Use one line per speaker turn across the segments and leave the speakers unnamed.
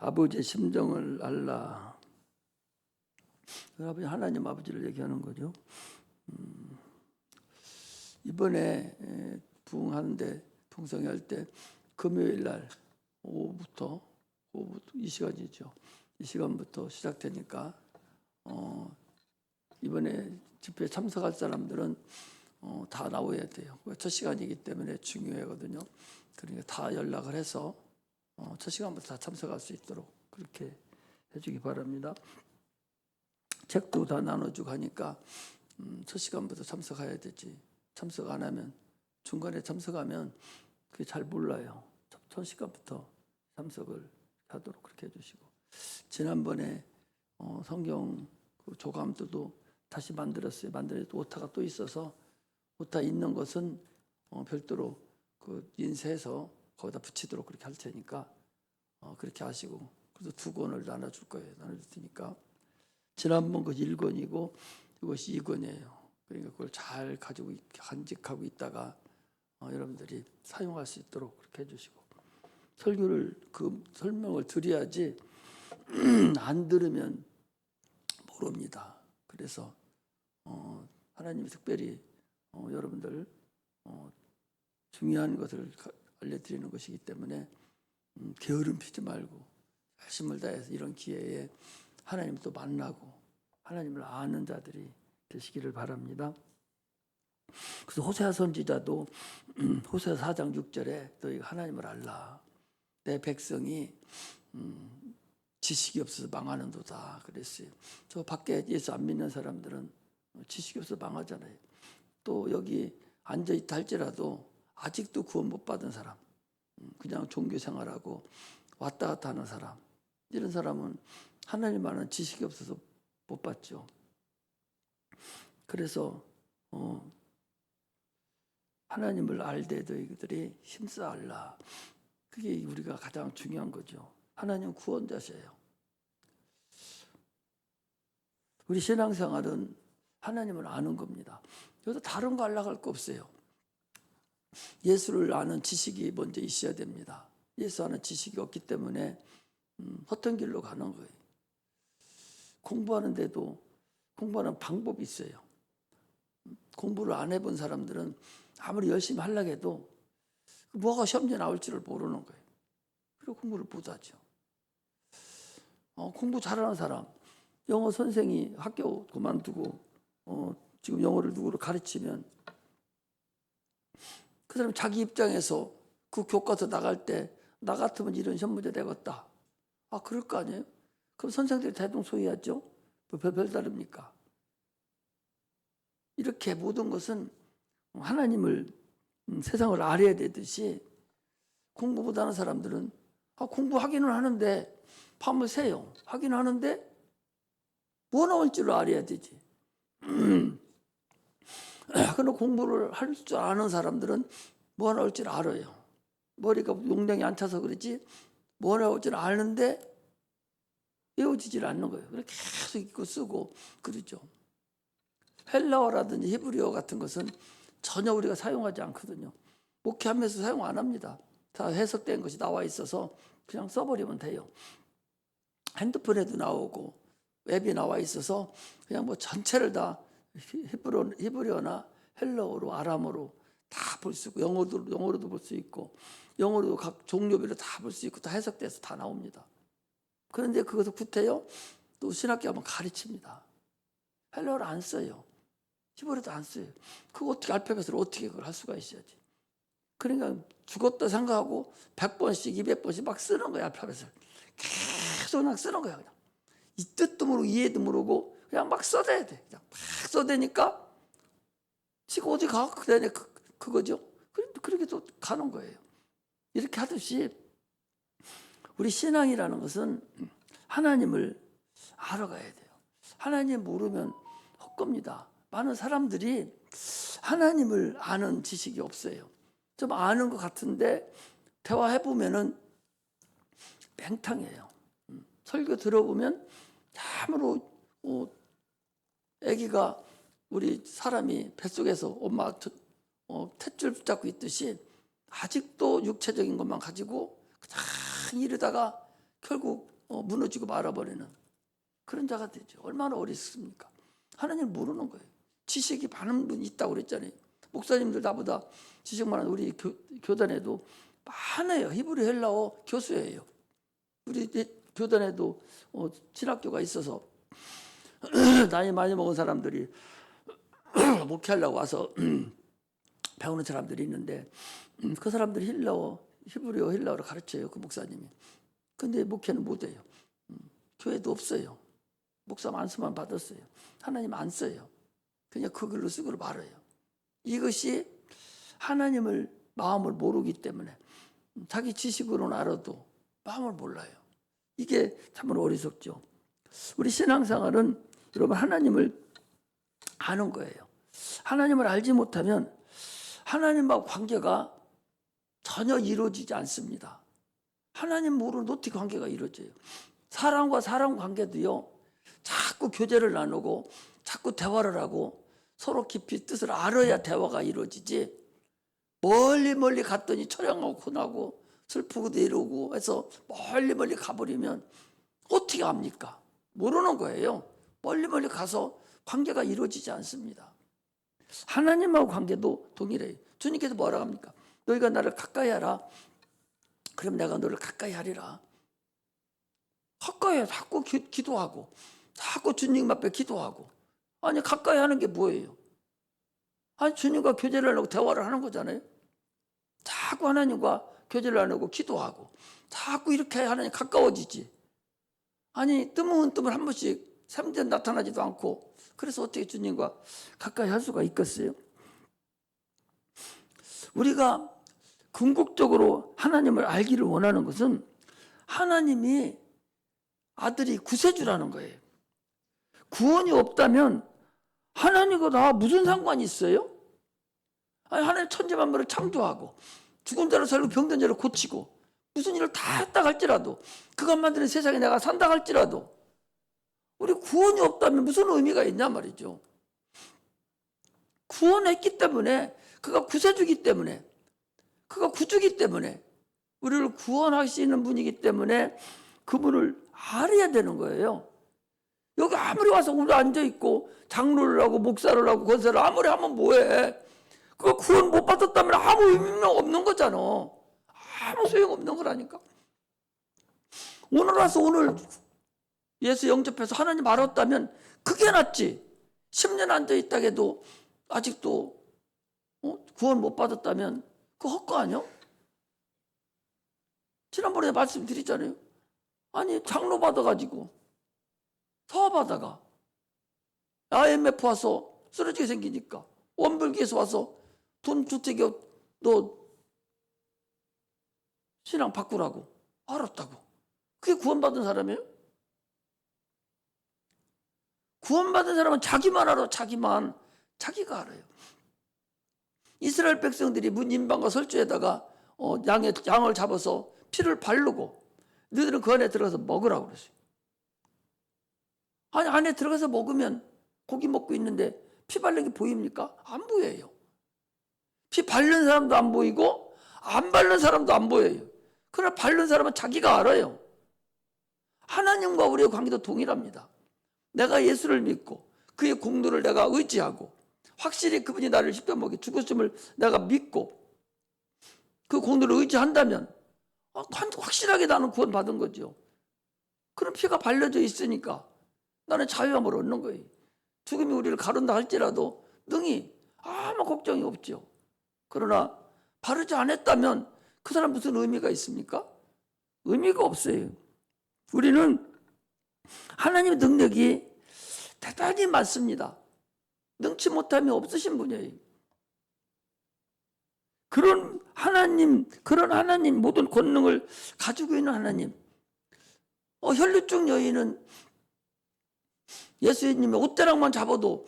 아버지의 심정을 알라. 아버지 하나님 아버지를 얘기하는 거죠. 이번에 부흥하는데 풍성할 때 금요일 날 오후부터 이 시간이죠. 이 시간부터 시작되니까 이번에 집회에 참석할 사람들은 다 나와야 돼요. 첫 시간이기 때문에 중요하거든요. 그러니까 다 연락을 해서 첫 시간부터 다 참석할 수 있도록 그렇게 해주기 바랍니다. 책도 다 나눠주고 하니까 첫 시간부터 참석해야 되지. 참석 안 하면 중간에 참석하면 그게 잘 몰라요. 첫 시간부터 참석을 하도록 그렇게 해주시고 지난번에 성경 그 조감도도 다시 만들었어요. 만들어서 오타가 또 있어서 오타 있는 것은 별도로 그 인쇄해서 거기다 붙이도록 그렇게 할 테니까 그렇게 하시고 그래서 2권을 나눠줄 거예요. 나눠줄 테니까 지난번 그 1권이고 이것이 2권이에요. 그러니까 그걸 잘 가지고 간직하고 있다가 여러분들이 사용할 수 있도록 그렇게 해주시고 설교를 그 설명을 드려야지 안 들으면 모릅니다. 그래서 하나님이 특별히 여러분들 중요한 것을 알려드리는 것이기 때문에 게으름 피지 말고 열심을 다해서 이런 기회에 하나님을 또 만나고 하나님을 아는 자들이 되시기를 바랍니다. 그래서 호세아 선지자도 호세아 4장 6절에 너희 하나님을 알라. 내 백성이 지식이 없어서 망하는도다 그랬어요. 저 밖에 예수 안 믿는 사람들은 지식이 없어서 망하잖아요. 또 여기 앉아있다 할지라도 아직도 구원 못 받은 사람, 그냥 종교 생활하고 왔다 갔다 하는 사람, 이런 사람은 하나님 아는 지식이 없어서 못 받죠. 그래서 하나님을 알되 너희들이 힘써 알라. 그게 우리가 가장 중요한 거죠. 하나님 구원자세요. 우리 신앙생활은 하나님을 아는 겁니다. 여기서 다른 거 알라고 할 거 없어요. 예수를 아는 지식이 먼저 있어야 됩니다. 예수 아는 지식이 없기 때문에 헛된 길로 가는 거예요. 공부하는데도 공부하는 방법이 있어요. 공부를 안 해본 사람들은 아무리 열심히 하려고 해도 뭐가 시험지에 나올지를 모르는 거예요. 그리고 공부를 못하죠. 공부 잘하는 사람, 영어 선생이 학교 그만두고 지금 영어를 누구를 가르치면 그 사람 자기 입장에서 그 교과서 나갈 때 나 같으면 이런 시험 문제 내겠다. 그럴 거 아니에요? 그럼 선생들이 대동소이하죠? 별다릅니까? 이렇게 모든 것은 하나님을 세상을 알아야 되듯이 공부 못하는 사람들은 공부하기는 하는데 밤을 새요. 하긴 하는데 뭐 나올 줄 알아야 되지. 그러나 공부를 할 줄 아는 사람들은 뭐 나올 줄 알아요. 머리가 용량이 안 차서 그렇지 뭐 나올 줄 아는데 외워지질 않는 거예요. 그래서 계속 읽고 쓰고 그러죠. 헬라어라든지 히브리어 같은 것은 전혀 우리가 사용하지 않거든요. 목회하면서 사용 안 합니다. 다 해석된 것이 나와 있어서 그냥 써버리면 돼요. 핸드폰에도 나오고 웹이 나와 있어서 그냥 뭐 전체를 다 히브리어나 헬라어로 아람어로 다 볼 수 있고 영어로도 볼 수 있고 영어로도 각 종류별로 다 볼 수 있고 다 해석돼서 다 나옵니다. 그런데 그것을 구태여 또 신학교 하면 가르칩니다. 헬라어를 안 써요. 히브리어도 안 써요. 그거 어떻게 알파벳으로 어떻게 그걸 할 수가 있어야지. 그러니까 죽었다 생각하고 100번씩 200번씩 막 쓰는 거야. 알파벳을 계속 그냥 쓰는 거야. 그냥 이 뜻도 모르고 이해도 모르고 그냥 막 써대야 돼. 그냥 막 써대니까 지금 어디 가? 그다음에 그거죠. 그렇게 또 가는 거예요. 이렇게 하듯이 우리 신앙이라는 것은 하나님을 알아가야 돼요. 하나님 모르면 헛겁니다. 많은 사람들이 하나님을 아는 지식이 없어요. 좀 아는 것 같은데 대화해보면은 맹탕이에요. 설교 들어보면 참으로 아기가 우리 사람이 뱃속에서 엄마 탯줄 붙잡고 있듯이 아직도 육체적인 것만 가지고 그냥 이러다가 결국 무너지고 말아버리는 그런 자가 되죠. 얼마나 어리석습니까? 하나님을 모르는 거예요. 지식이 많은 분이 있다고 그랬잖아요. 목사님들 나보다 지식 많은 우리 교단에도 많아요. 히브리 헬라어 교수예요. 우리 교단에도 신학교가 있어서 나이 많이 먹은 사람들이 목회하려고 와서 배우는 사람들이 있는데 그 사람들이 히브리어 헬라어를 가르쳐요. 그 목사님이. 근데 목회는 못해요. 교회도 없어요. 목사 안수만 받았어요. 하나님 안 써요. 그냥 그 글로 쓰고 말아요. 이것이 하나님을 마음을 모르기 때문에 자기 지식으로는 알아도 마음을 몰라요. 이게 참으로 어리석죠. 우리 신앙생활은 여러분 하나님을 아는 거예요. 하나님을 알지 못하면 하나님과 관계가 전혀 이루어지지 않습니다. 하나님 모르는 어떻게 관계가 이루어져요? 사람과 사람 관계도요. 자꾸 교제를 나누고 자꾸 대화를 하고 서로 깊이 뜻을 알아야 대화가 이루어지지, 멀리 갔더니 처량하고 고나고 슬프고도 이러고 해서 멀리 가버리면 어떻게 합니까? 모르는 거예요. 멀리 가서 관계가 이루어지지 않습니다. 하나님하고 관계도 동일해요. 주님께서 뭐라 합니까? 너희가 나를 가까이 하라. 그럼 내가 너를 가까이 하리라. 가까이 해. 자꾸 기도하고 자꾸 주님 앞에 기도하고. 아니 가까이 하는 게 뭐예요? 아니 주님과 교제를 하려고 대화를 하는 거잖아요. 자꾸 하나님과 교제를 하려고 기도하고 자꾸 이렇게 하나님 가까워지지. 아니 뜨문뜨문 한 번씩 3년 나타나지도 않고 그래서 어떻게 주님과 가까이 할 수가 있겠어요? 우리가 궁극적으로 하나님을 알기를 원하는 것은 하나님이 아들이 구세주라는 거예요. 구원이 없다면 하나님과 나 무슨 상관이 있어요? 아니 하나님 천지만물을 창조하고 죽은 자를 살리고 병든 자를 고치고 무슨 일을 다 했다 할지라도 그것 만드는 세상에 내가 산다 할지라도 우리 구원이 없다면 무슨 의미가 있냐 말이죠. 구원했기 때문에 그가 구세주기 때문에 그가 구주기 때문에 우리를 구원하시는 분이기 때문에 그분을 알아야 되는 거예요. 여기 아무리 와서 우리 앉아있고 장로를 하고 목사를 하고 권사를 아무리 하면 뭐해. 그거 구원 못 받았다면 아무 의미가 없는 거잖아. 아무 소용없는 거라니까. 오늘 와서 오늘 예수 영접해서 하나님 알았다면 그게 낫지. 10년 앉아있다 해도 아직도 구원 못 받았다면 그거 헛거 아니야? 지난번에 말씀드렸잖아요. 아니 장로 받아가지고 사업하다가 IMF 와서 쓰러지게 생기니까 원불기에서 와서 돈 주택이 너 신앙 바꾸라고 알았다고. 그게 구원받은 사람이에요? 구원받은 사람은 자기만 알아. 자기가 알아요. 이스라엘 백성들이 문 인방과 설주에다가 양을 잡아서 피를 바르고 너희들은 그 안에 들어가서 먹으라고 그랬어요. 아니 안에 들어가서 먹으면 고기 먹고 있는데 피 바른 게 보입니까? 안 보여요. 피 바른 사람도 안 보이고 안 바른 사람도 안 보여요. 그러나 바른 사람은 자기가 알아요. 하나님과 우리의 관계도 동일합니다. 내가 예수를 믿고 그의 공로를 내가 의지하고 확실히 그분이 나를 십자가에 죽으심을 내가 믿고 그 공로를 의지한다면 확실하게 나는 구원받은 거죠. 그런 피가 발려져 있으니까 나는 자유함을 얻는 거예요. 죽음이 우리를 가른다 할지라도 능히 아무 걱정이 없죠. 그러나 바르지 않았다면 그 사람 무슨 의미가 있습니까? 의미가 없어요. 우리는 하나님의 능력이 대단히 많습니다. 능치 못함이 없으신 분이에요. 그런 하나님 모든 권능을 가지고 있는 하나님. 혈류증 여인은 예수님의 옷자락만 잡아도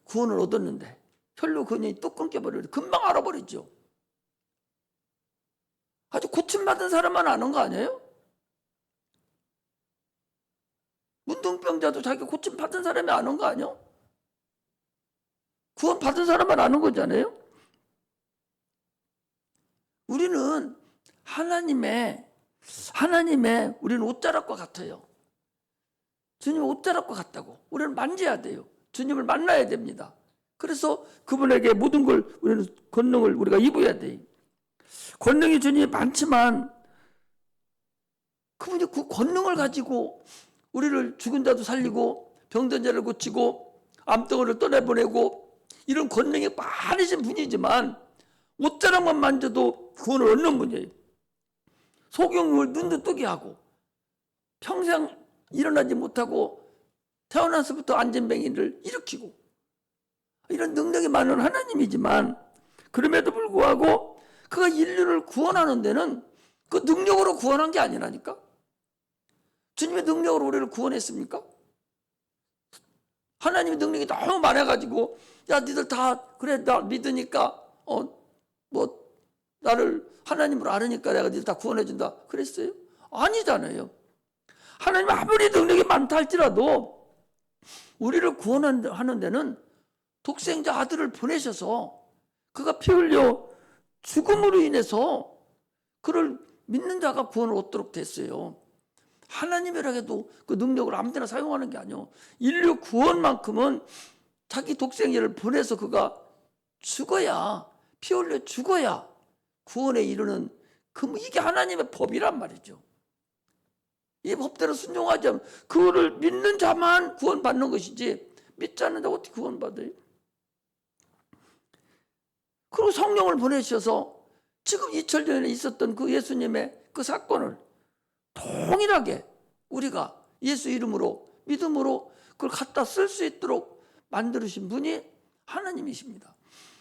구원을 얻었는데 혈류 근육이 뚝 끊겨버려요. 금방 알아버리죠. 아주 고침받은 사람만 아는 거 아니에요? 문둥병자도 자기가 고침받은 사람이 아는 거 아니에요? 구원 받은 사람만 아는 거잖아요. 우리는 하나님의 하나님의 우리는 옷자락과 같아요. 주님의 옷자락과 같다고. 우리는 만져야 돼요. 주님을 만나야 됩니다. 그래서 그분에게 모든 걸 우리는 권능을 우리가 입어야 돼요. 권능이 주님이 많지만 그분이 그 권능을 가지고 우리를 죽은 자도 살리고 병든 자를 고치고 암덩어리를 떠내보내고 이런 권능이 많으신 분이지만 옷자락만 만져도 구원을 얻는 분이에요. 소경을 눈도 뜨게 하고 평생 일어나지 못하고 태어나서부터 안진뱅이를 일으키고 이런 능력이 많은 하나님이지만 그럼에도 불구하고 그가 인류를 구원하는 데는 그 능력으로 구원한 게 아니라니까. 주님의 능력으로 우리를 구원했습니까? 하나님의 능력이 너무 많아가지고 야 니들 다 그래 나 믿으니까 뭐 나를 하나님으로 알으니까 내가 니들 다 구원해준다 그랬어요? 아니잖아요. 하나님 아무리 능력이 많다 할지라도 우리를 구원하는 데는 독생자 아들을 보내셔서 그가 피 흘려 죽음으로 인해서 그를 믿는 자가 구원을 얻도록 됐어요. 하나님이라 해도 그 능력을 아무데나 사용하는 게 아니에요. 인류 구원만큼은 자기 독생자를 보내서 그가 죽어야 피 흘려 죽어야 구원에 이르는 이게 하나님의 법이란 말이죠. 이 법대로 순종하지 않으면 그거를 믿는 자만 구원받는 것이지 믿지 않는 자가 어떻게 구원받아요? 그리고 성령을 보내셔서 지금 2000년 전에 있었던 그 예수님의 그 사건을 동일하게 우리가 예수 이름으로 믿음으로 그걸 갖다 쓸 수 있도록 만드신 분이 하나님이십니다.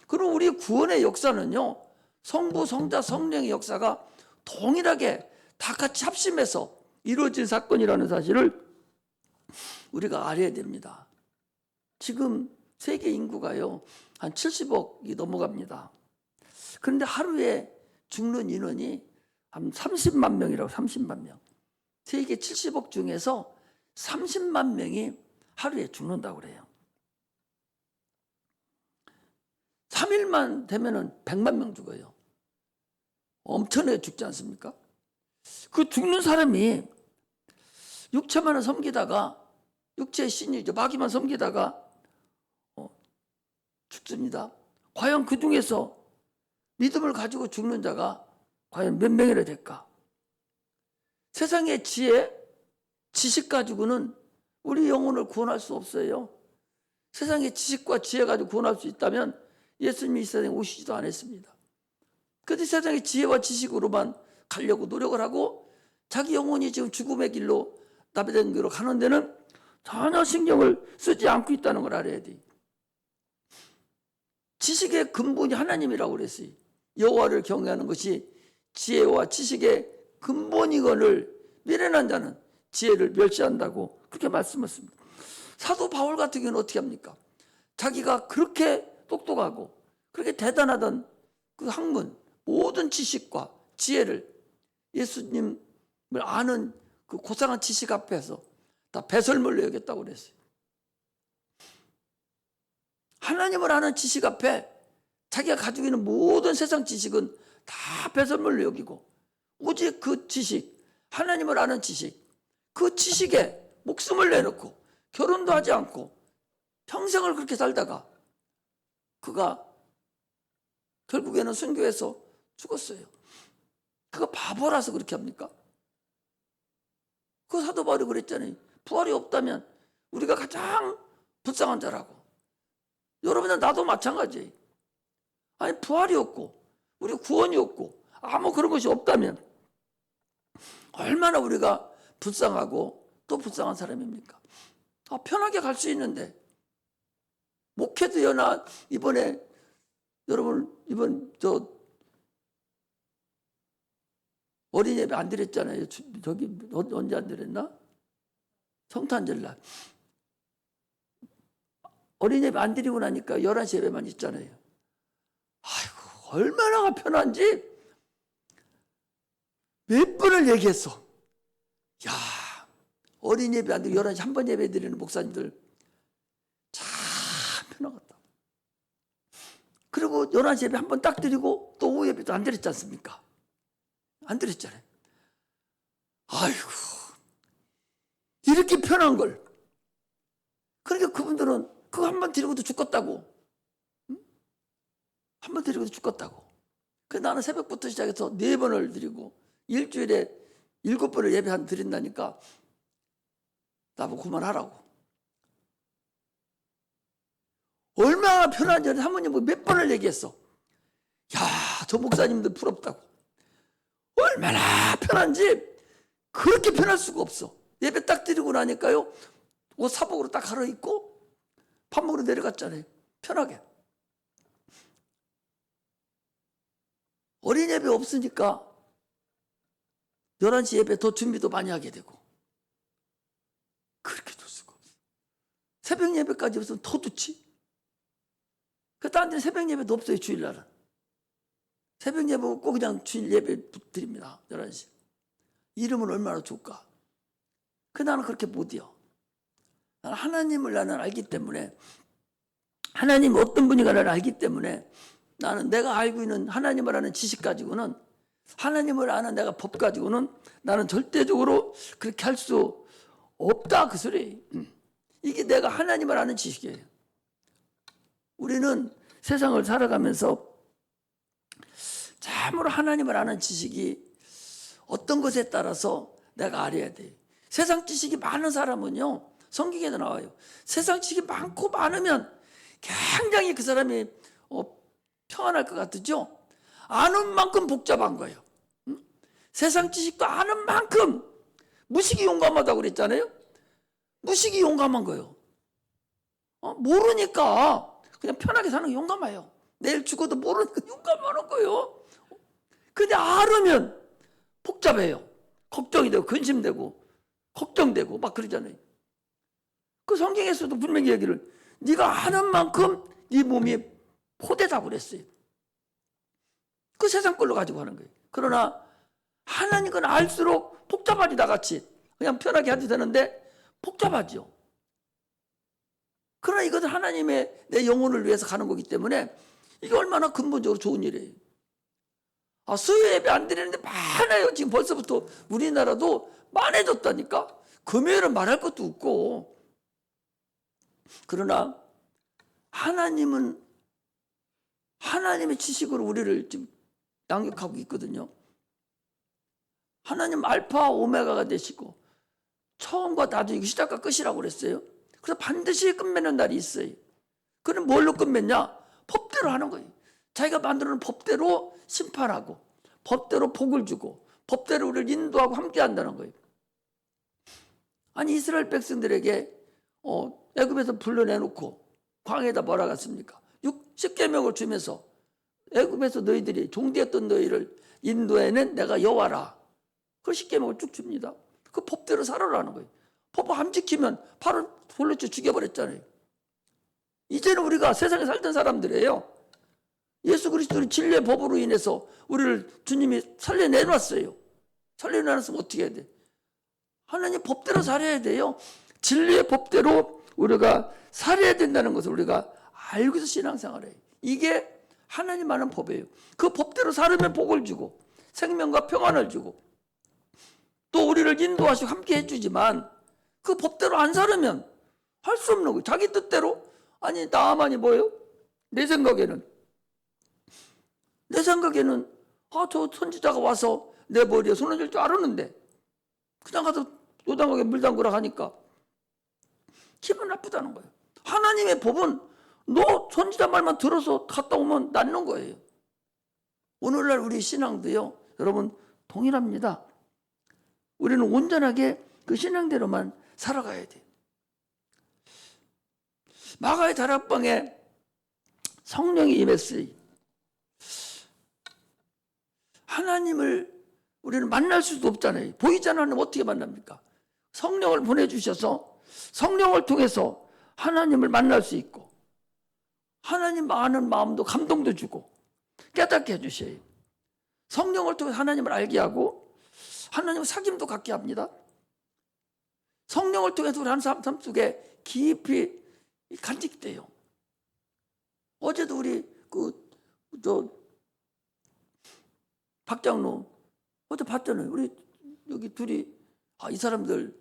그리고 우리 구원의 역사는요, 성부, 성자, 성령의 역사가 동일하게 다 같이 합심해서 이루어진 사건이라는 사실을 우리가 알아야 됩니다. 지금 세계 인구가요 한 70억이 넘어갑니다. 그런데 하루에 죽는 인원이 한 30만 명이라고. 30만 명. 세계 70억 중에서 30만 명이 하루에 죽는다고 그래요. 3일만 되면은 100만 명 죽어요. 엄청나게 죽지 않습니까? 그 죽는 사람이 육체만을 섬기다가, 육체의 신이죠, 마귀만 섬기다가 죽습니다. 과연 그 중에서 믿음을 가지고 죽는 자가 과연 몇 명이나 될까? 세상의 지혜, 지식 가지고는 우리 영혼을 구원할 수 없어요. 세상의 지식과 지혜 가지고 구원할 수 있다면 예수님이 이 세상에 오시지도 않았습니다. 그런데 세상의 지혜와 지식으로만 가려고 노력을 하고 자기 영혼이 지금 죽음의 길로 나비된 길로 가는 데는 전혀 신경을 쓰지 않고 있다는 걸 알아야 돼요. 지식의 근본이 하나님이라고 그랬어요. 여호와를 경외하는 것이 지혜와 지식의 근본이거늘 미련한 자는 지혜를 멸시한다고 그렇게 말씀했습니다. 사도 바울 같은 경우는 어떻게 합니까? 자기가 그렇게 똑똑하고 그렇게 대단하던 그 학문, 모든 지식과 지혜를 예수님을 아는 그 고상한 지식 앞에서 다 배설물로 여겼다고 그랬어요. 하나님을 아는 지식 앞에 자기가 가지고 있는 모든 세상 지식은 다 배설물로 여기고 오직 그 지식, 하나님을 아는 지식, 그 지식에 목숨을 내놓고 결혼도 하지 않고 평생을 그렇게 살다가 그가 결국에는 순교해서 죽었어요. 그가 바보라서 그렇게 합니까? 그 사도 바울이 그랬잖아요. 부활이 없다면 우리가 가장 불쌍한 자라고. 여러분은 나도 마찬가지예요. 아니 부활이 없고 우리 구원이 없고 아무 그런 것이 없다면 얼마나 우리가 불쌍하고 또 불쌍한 사람입니까? 편하게 갈 수 있는데 목회도 연하 이번에 여러분 이번 어린 예배 안 드렸잖아요. 저기 언제 안 드렸나? 성탄절날 어린 예배 안 드리고 나니까 11시 예배만 있잖아요. 아이고 얼마나 편한지 몇 번을 얘기했어. 야 어린 예배 안 드리고 11시 한 번 예배 드리는 목사님들 참 편하겠다. 그리고 11시 예배 한 번 딱 드리고 또 오후 예배도 안 드렸지 않습니까? 안 드렸잖아요. 아이고, 이렇게 편한 걸. 그러니까 그분들은 그거 한 번 드리고도 죽겠다고. 한 번 드리고도 죽겠다고. 그래서 나는 새벽부터 시작해서 4번을 드리고 일주일에 7번을 예배 한 드린다니까 나보고 그만하라고. 얼마나 편한지 사모님 몇 번을 얘기했어. 야, 저 목사님들 부럽다고. 얼마나 편한지 그렇게 편할 수가 없어. 예배 딱 드리고 나니까요, 옷 사복으로 딱 갈아입고 밥 먹으러 내려갔잖아요. 편하게. 어린 예배 없으니까 11시 예배 더 준비도 많이 하게 되고. 그렇게 둘 수가 없어. 새벽 예배까지 없으면 더 좋지. 딴 데 새벽 예배도 없어요. 주일날은. 새벽 예배 없고 그냥 주일 예배 드립니다. 11시. 이름은 얼마나 좋을까. 나는 그렇게 못해요. 나는 하나님을 나는 알기 때문에, 하나님 어떤 분인가 나를 알기 때문에, 나는 내가 알고 있는 하나님을 아는 지식 가지고는, 하나님을 아는 내가 법 가지고는 나는 절대적으로 그렇게 할 수 없다, 그 소리. 이게 내가 하나님을 아는 지식이에요. 우리는 세상을 살아가면서 참으로 하나님을 아는 지식이 어떤 것에 따라서 내가 알아야 돼. 세상 지식이 많은 사람은요, 성경에도 나와요. 세상 지식이 많고 많으면 굉장히 그 사람이 평안할 것 같죠? 아는 만큼 복잡한 거예요. 세상 지식도 아는 만큼 무식이 용감하다고 그랬잖아요. 무식이 용감한 거예요. 모르니까 그냥 편하게 사는 게 용감해요. 내일 죽어도 모르니까 용감하는 거예요. 근데 알으면 복잡해요. 걱정이 되고 근심되고 걱정되고 막 그러잖아요. 그 성경에서도 분명히 얘기를, 네가 아는 만큼 네 몸이 포대다고 그랬어요. 그 세상 걸로 가지고 하는 거예요. 그러나 하나님 건 알수록 복잡하지. 나같이 그냥 편하게 해도 되는데 복잡하죠. 그러나 이것은 하나님의 내 영혼을 위해서 가는 거기 때문에 이게 얼마나 근본적으로 좋은 일이에요. 수요 예배 안 드리는데 많아요. 지금 벌써부터 우리나라도 많아졌다니까. 금요일은 말할 것도 없고. 그러나 하나님은 하나님의 지식으로 우리를 지금 양육하고 있거든요. 하나님 알파 오메가가 되시고 처음과 나중에 시작과 끝이라고 그랬어요. 그래서 반드시 끝맺는 날이 있어요. 그럼 뭘로 끝맺냐? 법대로 하는 거예요. 자기가 만들어놓은 법대로 심판하고 법대로 복을 주고 법대로 우리를 인도하고 함께 한다는 거예요. 아니 이스라엘 백성들에게 애굽에서 불러내놓고 광야에다 뭐라 갔습니까? 10계명을 주면서 애굽에서 너희들이 종되었던 너희를 인도해낸 내가 여호와라. 그 10계명을 쭉 줍니다. 그 법대로 살아라는 거예요. 법 안 지키면 바로 돌려쳐 죽여버렸잖아요. 이제는 우리가 세상에 살던 사람들이에요. 예수 그리스도의 진리의 법으로 인해서 우리를 주님이 살려내놨어요. 살려내놨으면 어떻게 해야 돼? 하나님 법대로 살아야 돼요. 진리의 법대로 우리가 살아야 된다는 것을 우리가 알고서 신앙생활을 해요. 이게 하나님 아는 법이에요. 그 법대로 살으면 복을 주고 생명과 평안을 주고 또 우리를 인도하시고 함께 해주지만 그 법대로 안 살으면 할 수 없는 거예요. 자기 뜻대로. 아니 나만이 뭐예요? 내 생각에는 저 선지자가 와서 내 머리에 손 얹을 줄 알았는데 그냥 가서 요단강에 물 담그라 하니까 기분 나쁘다는 거예요. 하나님의 법은 너 선지자 말만 들어서 갔다 오면 낫는 거예요. 오늘날 우리 신앙도요, 여러분 동일합니다. 우리는 온전하게 그 신앙대로만 살아가야 돼요. 마가의 다락방에 성령이 임했어요. 하나님을 우리는 만날 수도 없잖아요. 보이지 않는 하나님 어떻게 만납니까? 성령을 보내주셔서 성령을 통해서 하나님을 만날 수 있고 하나님 아는 마음도 감동도 주고 깨닫게 해주셔요. 성령을 통해 하나님을 알게 하고 하나님을 사귐도 갖게 합니다. 성령을 통해서 우리 한 삶 속에 깊이 간직돼요. 어제도 우리 박장로 어제 봤잖아요. 우리 여기 둘이 이 사람들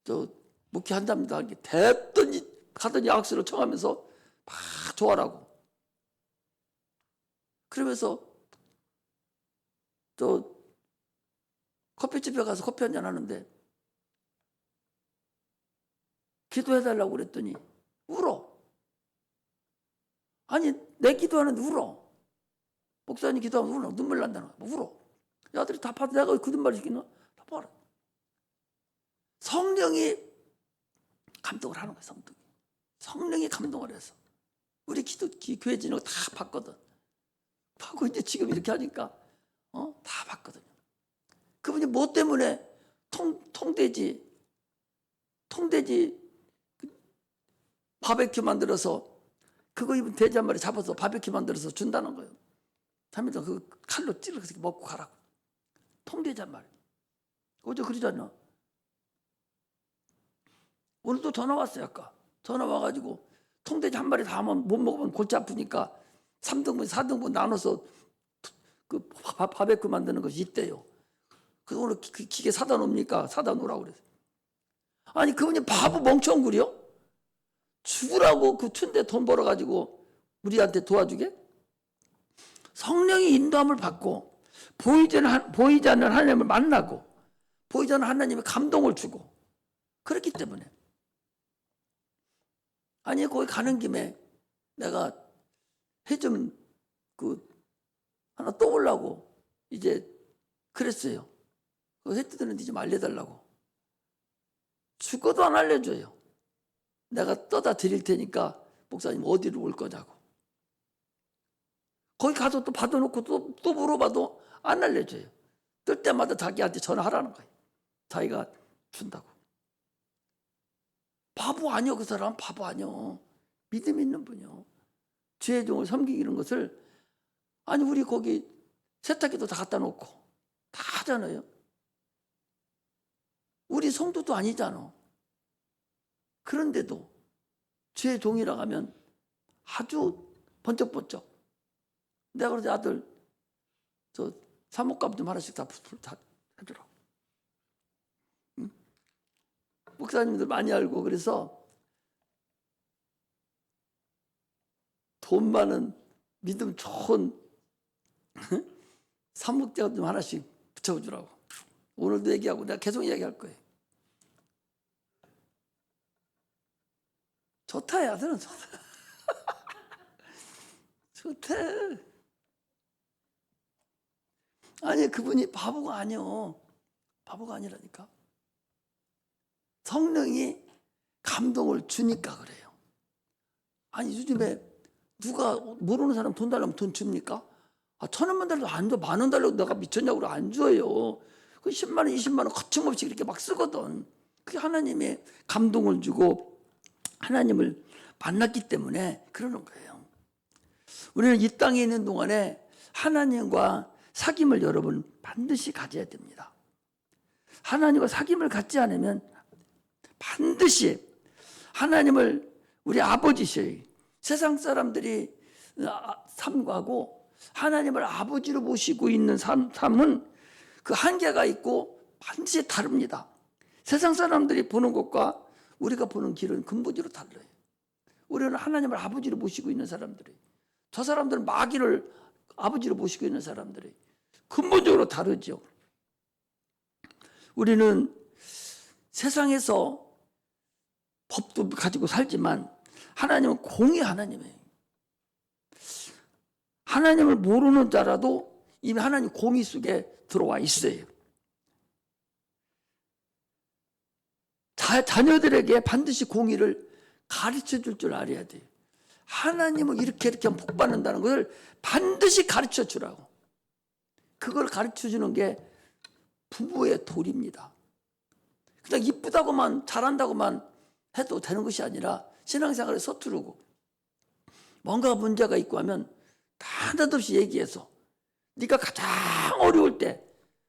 저 목회한답니다. 됐더니 가더니 악수를 청하면서 막 좋아라고. 그러면서 저 커피집에 가서 커피 한잔 하는데 기도해달라고 그랬더니 울어. 아니 내 기도하는데 울어. 목사님 기도하면 울어. 눈물 난다는 거야. 울어. 야들이 다 봐도 내가 그런 말 시키나? 다 봐라. 성령이 감동을 하는 거야. 성령이 감동을 해서 우리 교회 지는 거 다 봤거든. 하고 이제 지금 이렇게 하니까 다 봤거든요. 그분이 뭐 때문에 통돼지 바베큐 만들어서 그거 입은 돼지 한 마리 잡아서 바베큐 만들어서 준다는 거예요. 자면서 그 칼로 찔러서 먹고 가라고. 통돼지 한 마리. 어제 그러잖아. 오늘도 전화 왔어요. 아까 전화 와가지고 통돼지 한 마리 다 못 먹으면 골치 아프니까 3등분 4등분 나눠서 그 바베큐 만드는 것이 있대요. 그 오늘 기계 사다 놓습니까? 사다 놓으라고 그래서. 아니 그분이 바보 멍청구려? 죽으라고 그 춘대 돈 벌어가지고 우리한테 도와주게? 성령이 인도함을 받고 보이지 않는 하나님을 만나고 보이지 않는 하나님의 감동을 주고 그렇기 때문에. 아니 거기 가는 김에 내가 해 좀 하나 떠오려고 이제 그랬어요. 그 해 뜨는데 좀 알려달라고. 죽어도 안 알려줘요. 내가 떠다 드릴 테니까 목사님 어디로 올 거냐고. 거기 가서 또 받아놓고 또 물어봐도 안 알려줘요. 뜰 때마다 자기한테 전화하라는 거예요. 자기가 준다고. 바보 아니요. 그 사람 바보 아니요. 믿음 있는 분이요. 주의 종을 섬기는 것을 아니 우리 거기 세탁기도 다 갖다 놓고 다 하잖아요. 우리 성도도 아니잖아. 그런데도 주의 종이라고 하면 아주 번쩍번쩍. 내가 그러지 아들 저 사목값 좀 하나씩 다 해주라. 응? 목사님들 많이 알고 그래서 돈 많은 믿음 좋은 사목값 좀 하나씩 붙여주라고. 오늘도 얘기하고 내가 계속 얘기할 거예요. 좋다 아들은 좋다. 좋다. 아니 그분이 바보가 아니요. 바보가 아니라니까. 성령이 감동을 주니까 그래요. 아니 요즘에 누가 모르는 사람 돈 달라면 돈 줍니까? 1,000원만 달라도 안 줘. 10,000원 달라고 내가 미쳤냐고 안 줘요. 그 10만 원, 20만 원 거침없이 이렇게 막 쓰거든. 그게 하나님의 감동을 주고 하나님을 만났기 때문에 그러는 거예요. 우리는 이 땅에 있는 동안에 하나님과 사귐을 여러분 반드시 가져야 됩니다. 하나님과 사귐을 갖지 않으면 반드시 하나님을 우리 아버지셔요. 세상 사람들이 삼가고 하나님을 아버지로 모시고 있는 삶은 그 한계가 있고 반드시 다릅니다. 세상 사람들이 보는 것과 우리가 보는 길은 근본적으로 달라요. 우리는 하나님을 아버지로 모시고 있는 사람들이, 저 사람들은 마귀를 아버지로 모시고 있는 사람들이 근본적으로 다르죠. 우리는 세상에서 법도 가지고 살지만 하나님은 공의 하나님이에요. 하나님을 모르는 자라도 이미 하나님 공의 속에 들어와 있어요. 자녀들에게 반드시 공의를 가르쳐 줄 알아야 돼요. 하나님은 이렇게 하면 복 받는다는 것을 반드시 가르쳐 주라고. 그걸 가르쳐 주는 게 부부의 도리입니다. 그냥 이쁘다고만 잘한다고만 해도 되는 것이 아니라 신앙생활에 서투르고 뭔가 문제가 있고 하면 다 느닷없이 얘기해서 네가 가장 어려울 때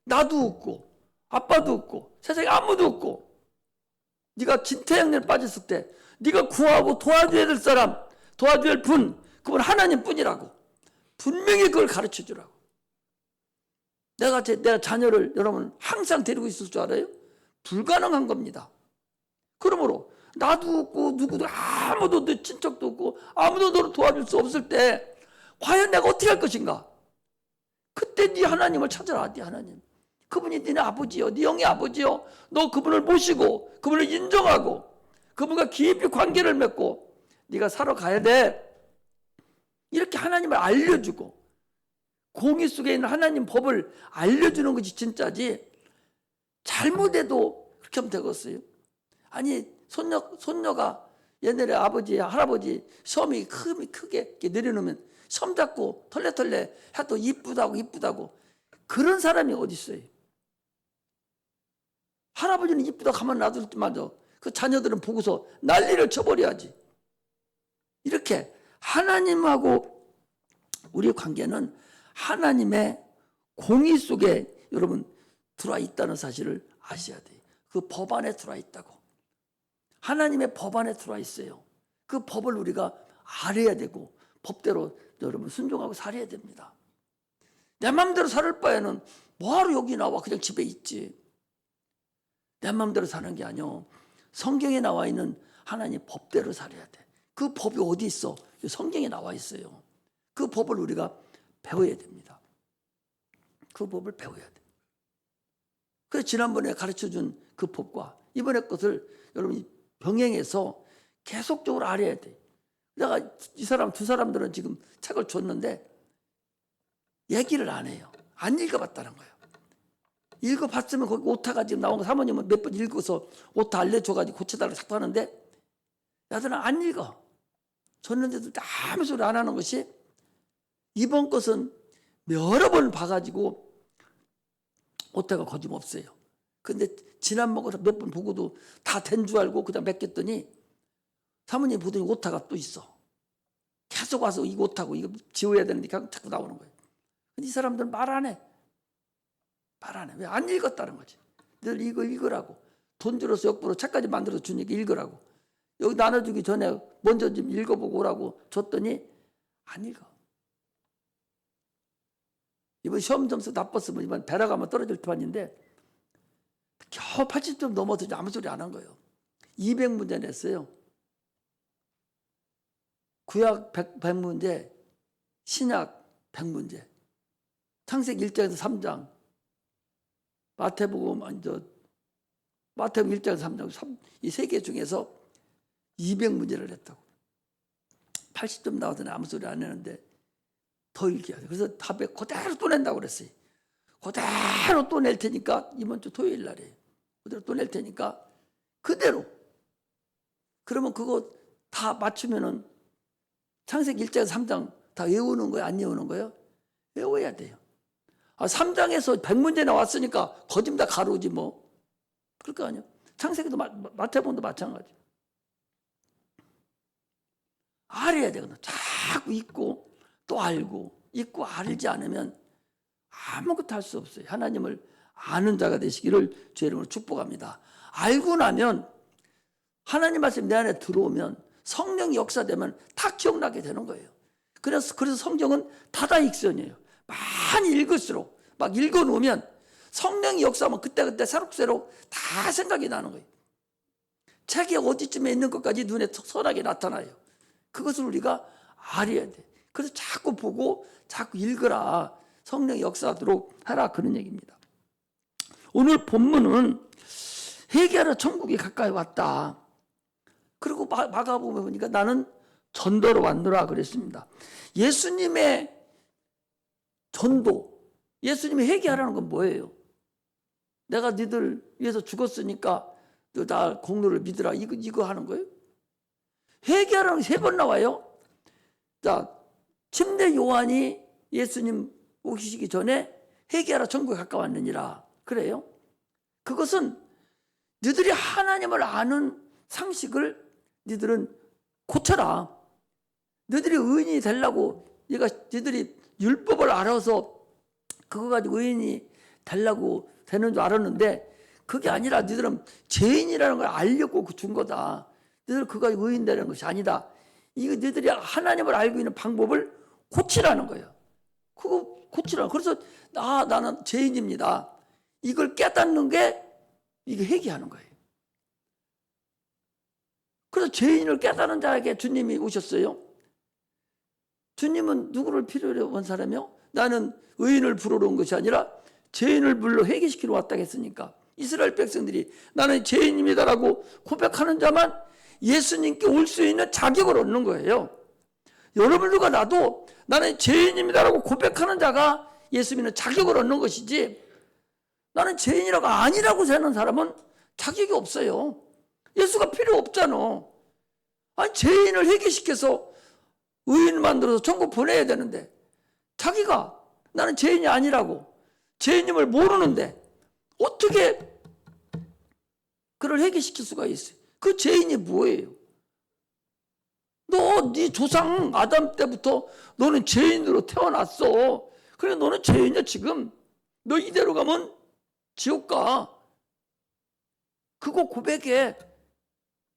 나도 웃고 아빠도 웃고 세상에 아무도 웃고 네가 진퇴양난에 빠졌을 때 네가 구하고 도와줘야 될 사람, 도와줘야 할 분, 그분 하나님 뿐이라고 분명히 그걸 가르쳐 주라고. 내가 자녀를 여러분 항상 데리고 있을 줄 알아요? 불가능한 겁니다. 그러므로 나도 없고 누구도 아무도 내 친척도 없고 아무도 너를 도와줄 수 없을 때 과연 내가 어떻게 할 것인가? 그때 네 하나님을 찾아라. 네 하나님. 그분이 네 아버지요, 네 영의 아버지요. 너 그분을 모시고 그분을 인정하고 그분과 깊이 관계를 맺고 네가 살아가야 돼. 이렇게 하나님을 알려주고 공의 속에 있는 하나님 법을 알려주는 것이 진짜지, 잘못해도 그렇게 하면 되겠어요? 아니 손녀가 옛날에 아버지 할아버지 섬이 크게 이렇게 내려놓으면 섬 잡고 털레털레 해도 이쁘다고 그런 사람이 어디 있어요? 할아버지는 이쁘다고 가만 놔둘 때마다 그 자녀들은 보고서 난리를 쳐버려야지. 이렇게 하나님하고 우리의 관계는 하나님의 공의 속에 여러분 들어와 있다는 사실을 아셔야 돼요. 그 법 안에 들어와 있다고. 하나님의 법 안에 들어와 있어요. 그 법을 우리가 알아야 되고 법대로 여러분 순종하고 살아야 됩니다. 내 마음대로 살 바에는 뭐하러 여기 나와 그냥 집에 있지. 내 마음대로 사는 게 아니요, 성경에 나와 있는 하나님 법대로 살아야 돼. 그 법이 어디 있어? 성경에 나와 있어요. 그 법을 우리가 배워야 됩니다. 그 법을 배워야 돼. 그래서 지난번에 가르쳐준 그 법과 이번에 것을 여러분이 병행해서 계속적으로 알아야 돼. 내가 두 사람들은 지금 책을 줬는데 얘기를 안 해요. 안 읽어봤다는 거예요. 읽어봤으면 거기 오타가 지금 나온 거 사모님은 몇 번 읽어서 오타 알려줘가지고 고쳐달라고 자꾸 하는데 야들은 안 읽어. 줬는데도 아무 소리 안 하는 것이, 이번 것은 여러 번 봐가지고 오타가 거짓없어요. 근데 지난 먹어서 몇 번 보고도 다 된 줄 알고 그냥 맡겼더니 사모님 보더니 오타가 또 있어. 계속 와서 이거 오타고 이거 지워야 되는데 자꾸 나오는 거예요. 근데 이 사람들은 말 안 해. 말 안 해. 왜? 안 읽었다는 거지. 늘 이거 읽으라고. 돈 들어서 역부로 책까지 만들어서 주니까 읽으라고. 여기 나눠주기 전에 먼저 좀 읽어보고 오라고 줬더니 안 읽어. 이번 시험 점수 나빴으면 이번 배라 가면 떨어질 판인데 겨우 80점 넘어서 아무 소리 안 한 거예요. 200문제 냈어요. 구약 100문제, 신약 100문제, 창세기 1장에서 3장, 마태복음 1장에서 3장, 이 세 개 중에서 200문제를 냈다고. 80점 나오더니 아무 소리 안 내는데 더 읽어야 돼. 그래서 답에 그대로 또 낸다고 그랬어요. 그대로 또 낼 테니까 이번 주 토요일 날에 그대로 또 낼 테니까 그대로. 그러면 그거 다 맞추면은 창세기 1장에서 3장 다 외우는 거예요? 안 외우는 거예요? 외워야 돼요. 3장에서 100문제 나왔으니까 거짓말 다 가루지 뭐. 그럴 거 아니에요. 창세기도 마태복음도 마찬가지. 알아야 되거든. 자꾸 읽고 또 알고 읽고 알지 않으면 아무것도 할 수 없어요. 하나님을 아는 자가 되시기를 주의 이름으로 축복합니다. 알고 나면 하나님 말씀 내 안에 들어오면 성령이 역사되면 다 기억나게 되는 거예요. 그래서 성경은 다다익선이에요. 많이 읽을수록 막 읽어놓으면 성령이 역사하면 그때그때 새록새록 다 생각이 나는 거예요. 책이 어디쯤에 있는 것까지 눈에 선하게 나타나요. 그것을 우리가 알아야 돼. 그래서 자꾸 보고 자꾸 읽으라. 성령이 역사하도록 하라, 그런 얘기입니다. 오늘 본문은 회개하러 천국이 가까이 왔다. 그리고 마가복음에 보니까 나는 전도로 왔노라 그랬습니다. 예수님의 전도, 예수님이 회개하라는 건 뭐예요? 내가 너희들 위해서 죽었으니까 너 나 공로를 믿으라, 이거 하는 거예요? 회개하라는 게 3번 나와요. 자, 침례 요한이 예수님 오시기 전에 회개하라 천국에 가까웠느니라 그래요. 그것은 너희들이 하나님을 아는 상식을 너희들은 고쳐라. 너희들이 의인이 되려고, 너희들이 율법을 알아서 그거 가지고 의인이 되려고 되는 줄 알았는데 그게 아니라 너희들은 죄인이라는 걸 알려고 준 거다. 너희들 그거 가지고 의인 되는 것이 아니다. 이거 너희들이 하나님을 알고 있는 방법을 고치라는 거예요. 그거 고치라. 그래서 나는 죄인입니다. 이걸 깨닫는 게 이게 회개하는 거예요. 그래서 죄인을 깨달은 자에게 주님이 오셨어요. 주님은 누구를 필요로 온 사람이요? 나는 의인을 부르러 온 것이 아니라 죄인을 불러 회개시키러 왔다 했으니까 이스라엘 백성들이 나는 죄인입니다라고 고백하는 자만 예수님께 올 수 있는 자격을 얻는 거예요. 여러분들과 나도 나는 죄인입니다라고 고백하는 자가 예수 믿는 자격을 얻는 것이지, 나는 죄인이라고 아니라고 사는 사람은 자격이 없어요. 예수가 필요 없잖아. 아니, 죄인을 회개시켜서 의인 만들어서 천국 보내야 되는데 자기가 나는 죄인이 아니라고, 죄인임을 모르는데 어떻게 그를 회개시킬 수가 있어요? 그 죄인이 뭐예요? 네 조상 아담 때부터 너는 죄인으로 태어났어. 그래, 너는 죄인이야 지금. 너 이대로 가면 지옥 가. 그거 고백해.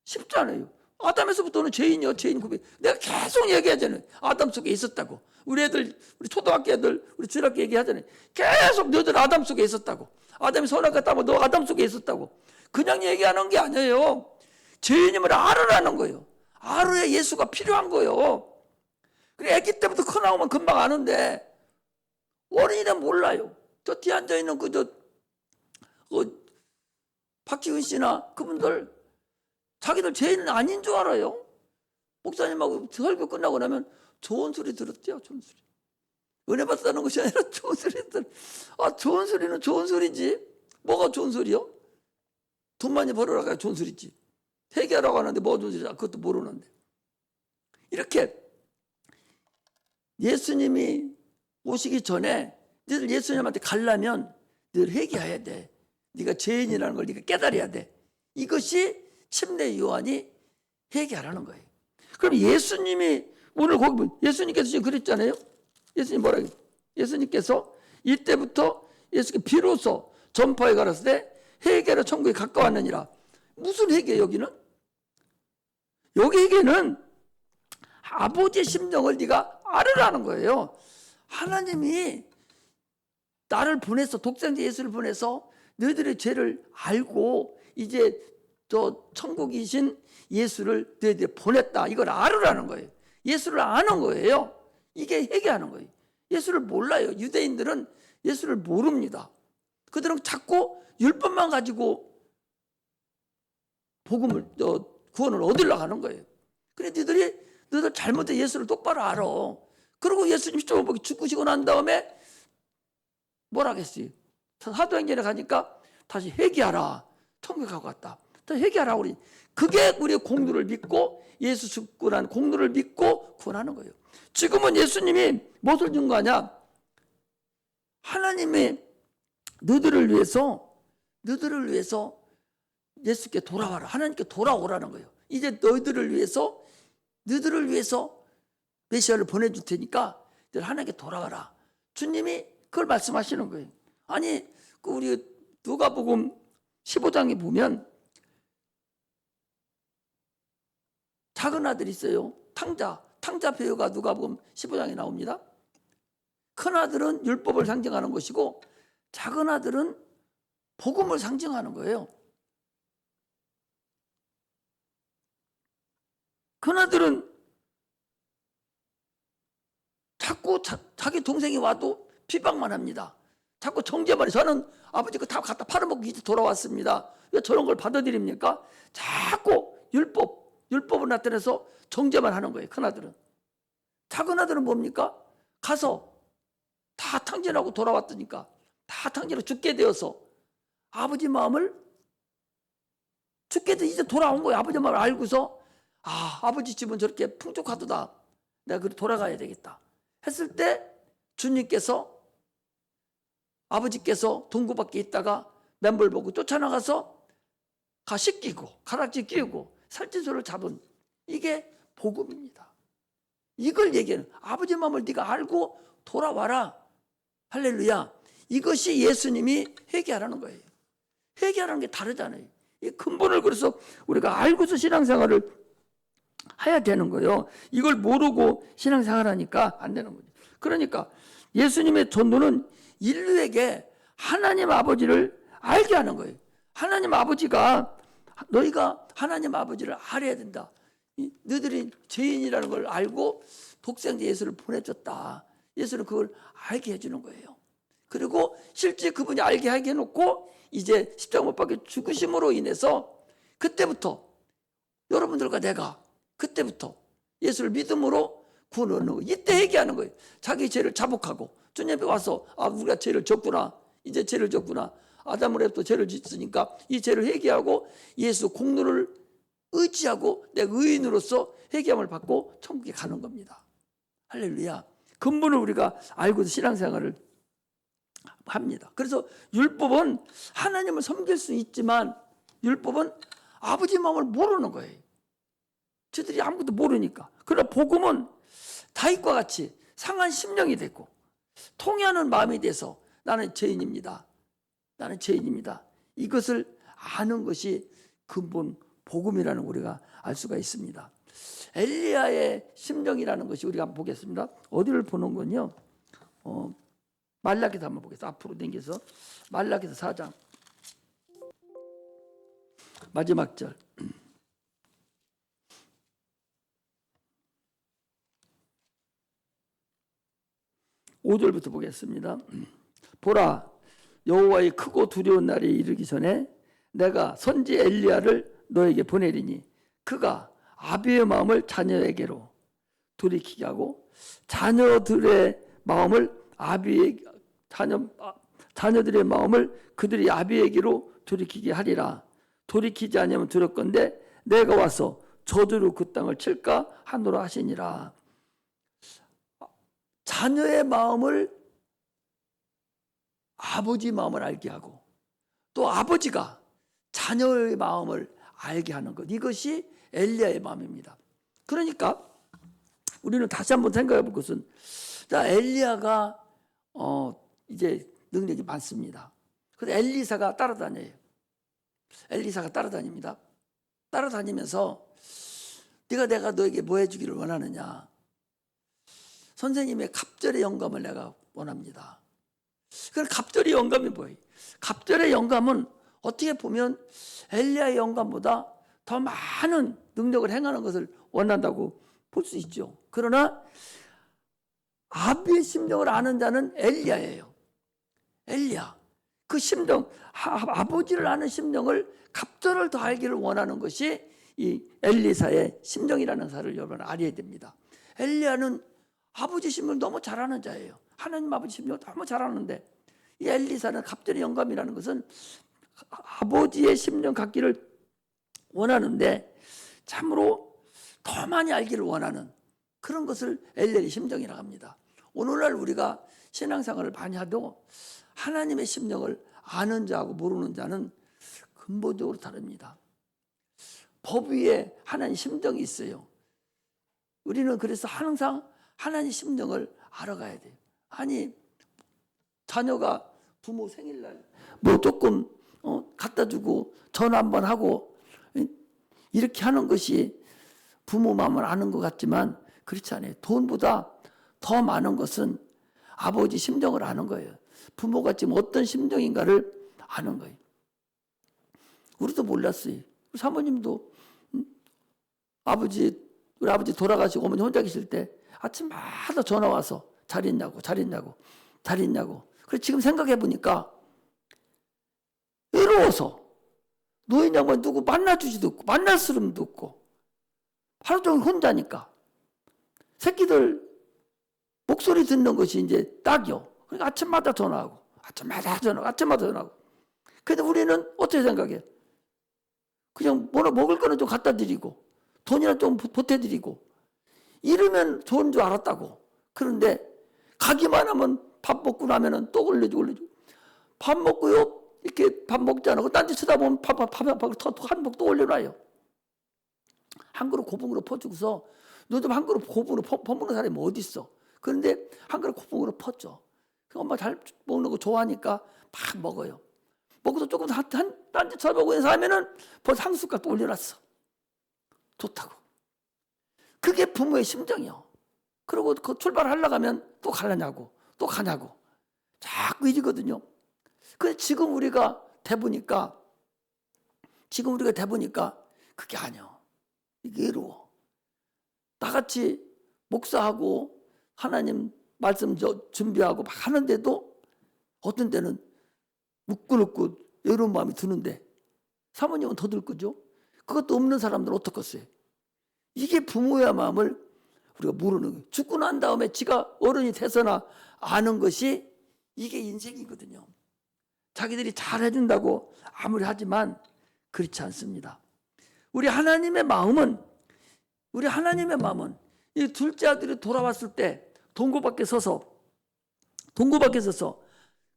쉽잖아요. 아담에서부터는 죄인이요, 죄인 고백. 내가 계속 얘기하잖아요. 아담 속에 있었다고. 우리 애들, 우리 초등학교 애들, 우리 중학교 얘기하잖아요. 계속 너들 아담 속에 있었다고. 아담이 선악과 하면 너 아담 속에 있었다고. 그냥 얘기하는 게 아니에요. 죄인임을 알으라는 거예요. 알아야 예수가 필요한 거예요. 그래, 아기 때부터 커 나오면 금방 아는데 어린이는 몰라요. 저 뒤에 앉아있는 박지은 씨나 그분들 자기들 죄인은 아닌 줄 알아요. 목사님하고 설교 끝나고 나면 좋은 소리 들었죠. 좋은 소리. 은혜 받다는 것이 아니라 좋은 소리 들었. 좋은 소리는 좋은 소리지. 뭐가 좋은 소리요? 돈 많이 벌어라가 좋은 소리지. 회개하라고 하는데 뭐 좋은 소리야? 그것도 모르는데. 이렇게 예수님이 오시기 전에 너희들 예수님한테 가려면 늘 회개해야 돼. 네가 죄인이라는 걸 네가 깨달아야 돼. 이것이 침례 요한이 회개하라는 거예요. 그럼 예수님이 오늘 거기 보면 예수님께서 지금 그랬잖아요. 예수님 뭐라고? 예수님께서 이때부터 예수께 비로소 전파에 가라서 때 회개로 천국에 가까웠느니라. 무슨 회개 여기는? 여기 회개는 아버지의 심정을 네가 알으라는 거예요. 하나님이 나를 보내서, 독생자 예수를 보내서 너희들의 죄를 알고 이제 저 천국이신 예수를 너희들이 보냈다. 이걸 알으라는 거예요. 예수를 아는 거예요. 이게 회개하는 거예요. 예수를 몰라요. 유대인들은 예수를 모릅니다. 그들은 자꾸 율법만 가지고 복음을, 구원을 얻으려고 하는 거예요. 그래, 너희들 잘못해 예수를 똑바로 알아. 그리고 예수님 십자가에 죽으시고 난 다음에 뭐라 했어요? 사도행전에 가니까 다시 회개하라. 천국에 가고 갔다. 더 회개하라. 그게 우리의 공로를 믿고, 예수 죽고 난 공로를 믿고 구원하는 거예요. 지금은 예수님이 무엇을 준 거 아냐? 하나님이 너희들을 위해서 예수께 돌아와라. 하나님께 돌아오라는 거예요. 이제 너희들을 위해서 메시아를 보내줄 테니까 너희들 하나님께 돌아와라. 주님이 그걸 말씀하시는 거예요. 아니, 우리 누가복음 15장에 보면 작은 아들이 있어요. 탕자 배우가 누가복음 15장에 나옵니다. 큰 아들은 율법을 상징하는 것이고 작은 아들은 복음을 상징하는 거예요. 큰 아들은 자꾸 자기 동생이 와도 비방만 합니다. 자꾸 정죄만 해. 저는 아버지 거 다 갖다 팔아먹고 이제 돌아왔습니다. 왜 저런 걸 받아들입니까? 자꾸 율법을 나타내서 정죄만 하는 거예요. 큰아들은. 작은 아들은 뭡니까? 가서 다 탕진하고 돌아왔으니까 다 탕진하고 죽게 되어서 아버지 마음을, 죽게 돼 이제 돌아온 거예요. 아버지 마음을 알고서 아버지 집은 저렇게 풍족하도다. 내가 그리 돌아가야 되겠다 했을 때 주님께서, 아버지께서 동굴 밖에 있다가 맨볼 보고 쫓아나가서 씻기고 가락지 끼우고 살찐소를 잡은, 이게 복음입니다. 이걸 얘기하는, 아버지 마음을 네가 알고 돌아와라. 할렐루야. 이것이 예수님이 회개하라는 거예요. 회개하라는 게 다르잖아요. 이 근본을 그래서 우리가 알고서 신앙생활을 해야 되는 거예요. 이걸 모르고 신앙생활하니까 안 되는 거죠. 그러니까 예수님의 전도는 인류에게 하나님 아버지를 알게 하는 거예요. 하나님 아버지가 너희가 하나님 아버지를 알아야 된다. 너희들이 죄인이라는 걸 알고 독생자 예수를 보내줬다. 예수는 그걸 알게 해주는 거예요. 그리고 실제 그분이 알게 하게 해놓고 이제 십자가 못 박혀 죽으심으로 인해서 그때부터 여러분들과 내가 그때부터 예수를 믿음으로 구원을 얻는 거예요. 이때 회개하는 거예요. 자기 죄를 자복하고 주님 앞에 와서 우리가 죄를 졌구나. 이제 죄를 졌구나. 아담을 해도 죄를 짓으니까 이 죄를 회개하고 예수 공로를 의지하고 내 의인으로서 회개함을 받고 천국에 가는 겁니다. 할렐루야. 근본을 우리가 알고 신앙생활을 합니다. 그래서 율법은 하나님을 섬길 수 있지만 율법은 아버지 마음을 모르는 거예요. 저들이 아무것도 모르니까. 그러나 복음은 다윗과 같이 상한 심령이 되고 통회하는 마음이 돼서 나는 죄인입니다. 나는 죄인입니다. 이것을 아는 것이 근본 복음이라는 우리가 알 수가 있습니다. 엘리야의 심정이라는 것이 우리가 한번 보겠습니다. 어디를 보는 건요? 말라기서 한번 보겠습니다. 앞으로 당겨서 말라기서 4장 마지막 절 5절부터 보겠습니다. 보라, 여호와의 크고 두려운 날이 이르기 전에 내가 선지 엘리야를 너에게 보내리니 그가 아비의 마음을 자녀에게로 돌이키게 하고 자녀들의 마음을 자녀들의 마음을 그들이 아비에게로 돌이키게 하리라. 돌이키지 않으면 두렵건대 내가 와서 저주로 그 땅을 칠까 하노라 하시니라. 자녀의 마음을 아버지 마음을 알게 하고 또 아버지가 자녀의 마음을 알게 하는 것, 이것이 엘리야의 마음입니다. 그러니까 우리는 다시 한번 생각해 볼 것은, 자, 엘리야가 이제 능력이 많습니다. 그래서 엘리사가 따라다녀요. 엘리사가 따라다닙니다. 따라다니면서 내가 너에게 뭐 해주기를 원하느냐? 선생님의 갑절의 영감을 내가 원합니다. 그럼 갑절의 영감이 뭐예요? 갑절의 영감은 어떻게 보면 엘리야의 영감보다 더 많은 능력을 행하는 것을 원한다고 볼 수 있죠. 그러나 아비의 심령을 아는 자는 엘리야예요. 엘리야. 그 심령, 아버지를 아는 심령을 갑절을 더 알기를 원하는 것이 이 엘리사의 심령이라는 사실을 여러분 알아야 됩니다. 엘리야는 아버지 심령을 너무 잘 아는 자예요. 하나님 아버지 심령을 너무 잘 아는데, 이 엘리사는 갑절의 영감이라는 것은 아버지의 심령 갖기를 원하는데 참으로 더 많이 알기를 원하는 그런 것을 엘리야의 심정이라고 합니다. 오늘날 우리가 신앙생활을 많이 하도 하나님의 심령을 아는 자하고 모르는 자는 근본적으로 다릅니다. 법 위에 하나님 심정이 있어요. 우리는 그래서 항상 하나님 심정을 알아가야 돼요. 아니, 자녀가 부모 생일날 뭐 조금 갖다 주고 전화 한번 하고 이렇게 하는 것이 부모 마음을 아는 것 같지만 그렇지 않아요. 돈보다 더 많은 것은 아버지 심정을 아는 거예요. 부모가 지금 어떤 심정인가를 아는 거예요. 우리도 몰랐어요. 우리 사모님도 우리 아버지 돌아가시고 어머니 혼자 계실 때 아침마다 전화 와서 잘 있냐고. 그래서 지금 생각해 보니까 외로워서 노인 양반 누구 만나주지도 없고 만날 사람도 없고 하루 종일 혼자니까 새끼들 목소리 듣는 것이 이제 딱이요. 그러니까 아침마다 전화하고 근데 우리는 어떻게 생각해? 그냥 뭐나 먹을 거는 좀 갖다 드리고 돈이나 좀 보태드리고 이러면 좋은 줄 알았다고. 그런데 가기만 하면 밥 먹고 나면은 또 올려주고 밥 먹고요 이렇게 밥 먹지 않고 딴 데 쳐다보면 한 복 또 올려놔요. 한 그릇 고봉으로 퍼주고서 너도 한 그릇 고봉으로 퍼먹는 사람이 어디 있어? 그런데 한 그릇 고봉으로 퍼줘. 엄마 잘 먹는 거 좋아하니까 막 먹어요. 먹고서 조금 딴 데 쳐다보고 있는 사람에는 벌써 한 숟갈 또 올려놨어. 좋다고. 그게 부모의 심정이요. 그리고 그 출발하려고 하면 또 가냐고 자꾸 이러거든요. 그래서 지금 우리가 돼보니까 지금 우리가 돼보니까 그게 아니야. 이게 외로워. 나같이 목사하고 하나님 말씀 준비하고 막 하는데도 어떤 때는 웃고 외로운 마음이 드는데 사모님은 더 들 거죠. 그것도 없는 사람들은 어떻겠어요? 이게 부모의 마음을 우리가 모르는 거예요. 죽고 난 다음에 지가 어른이 돼서나 아는 것이 이게 인생이거든요. 자기들이 잘 해준다고 아무리 하지만 그렇지 않습니다. 우리 하나님의 마음은 이 둘째 아들이 돌아왔을 때 동고 밖에 서서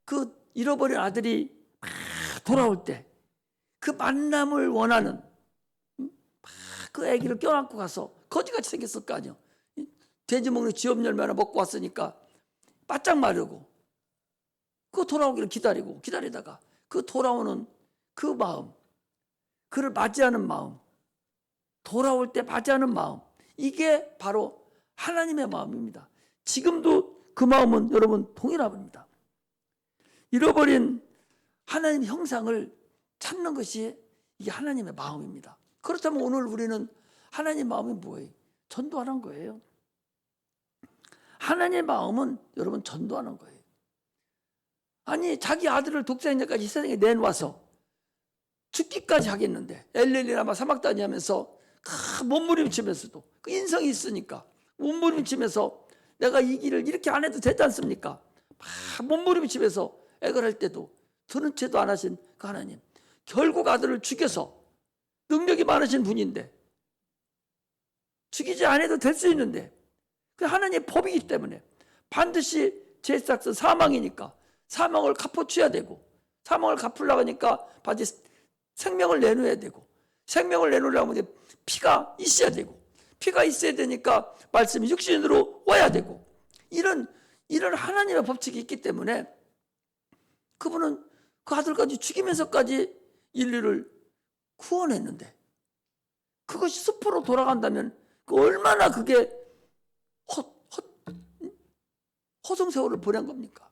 그 잃어버린 아들이 막 돌아올 때 그 만남을 원하는 그 아기를 껴안고 가서 거지같이 생겼을 거 아니에요. 돼지 먹는 쥐업 열매 하나 먹고 왔으니까 바짝 마르고 그 돌아오기를 기다리다가 그 돌아오는 그 마음, 그를 맞이하는 마음, 돌아올 때 맞이하는 마음, 이게 바로 하나님의 마음입니다. 지금도 그 마음은 여러분 동일합니다. 잃어버린 하나님 형상을 찾는 것이 이게 하나님의 마음입니다. 그렇다면 오늘 우리는 하나님 마음이 뭐예요? 전도하는 거예요. 하나님의 마음은 여러분 전도하는 거예요. 아니 자기 아들을 독생자까지 세상에 내놓아서 죽기까지 하겠는데 엘렐리라마 사막다니 하면서 몸부림치면서도 그 인성이 있으니까 몸부림치면서 내가 이 길을 이렇게 안 해도 되지 않습니까? 막 몸부림치면서 애걸할 때도 드는 채도 안 하신 그 하나님, 결국 아들을 죽여서 능력이 많으신 분인데 죽이지 않아도 될 수 있는데 그 하나님의 법이기 때문에 반드시 죄삭은 사망이니까 사망을 갚아줘야 되고 사망을 갚으려고 하니까 반드시 생명을 내놓아야 되고 생명을 내놓으려면 피가 있어야 되고 피가 있어야 되니까 말씀이 육신으로 와야 되고 이런 하나님의 법칙이 있기 때문에 그분은 그 아들까지 죽이면서까지 인류를 구원했는데 그것이 숲으로 돌아간다면 얼마나 그게 허송세월을 보낸 겁니까?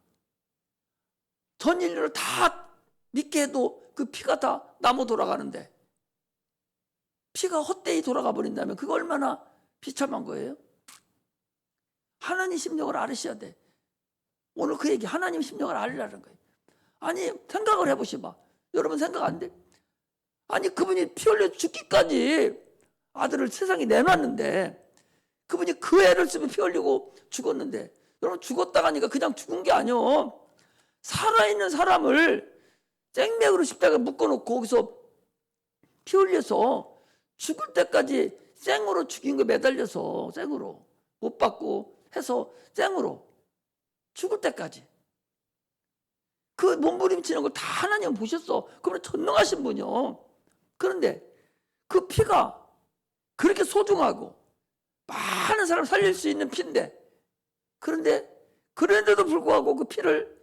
전 인류를 다 믿게 해도 그 피가 다 남아 돌아가는데 피가 헛되이 돌아가 버린다면 그거 얼마나 비참한 거예요? 하나님 심령을 알으셔야 돼. 오늘 그 얘기 하나님 심령을 알으라는 거예요. 아니 생각을 해보시봐. 여러분 생각 안 돼? 아니 그분이 피 흘려 죽기까지 아들을 세상에 내놨는데 그분이 그 애를 쓰면 피 흘리고 죽었는데 여러분 죽었다가 하니까 그냥 죽은 게 아니요. 살아있는 사람을 생맥으로 십자가에 묶어놓고 거기서 피 흘려서 죽을 때까지 생으로 죽인 거 매달려서 생으로 못 받고 해서 생으로 죽을 때까지 그 몸부림치는 걸 다 하나님 보셨어. 그러면 전능하신 분이요. 그런데 그 피가 그렇게 소중하고 많은 사람을 살릴 수 있는 피인데 그런데도 불구하고 그 피를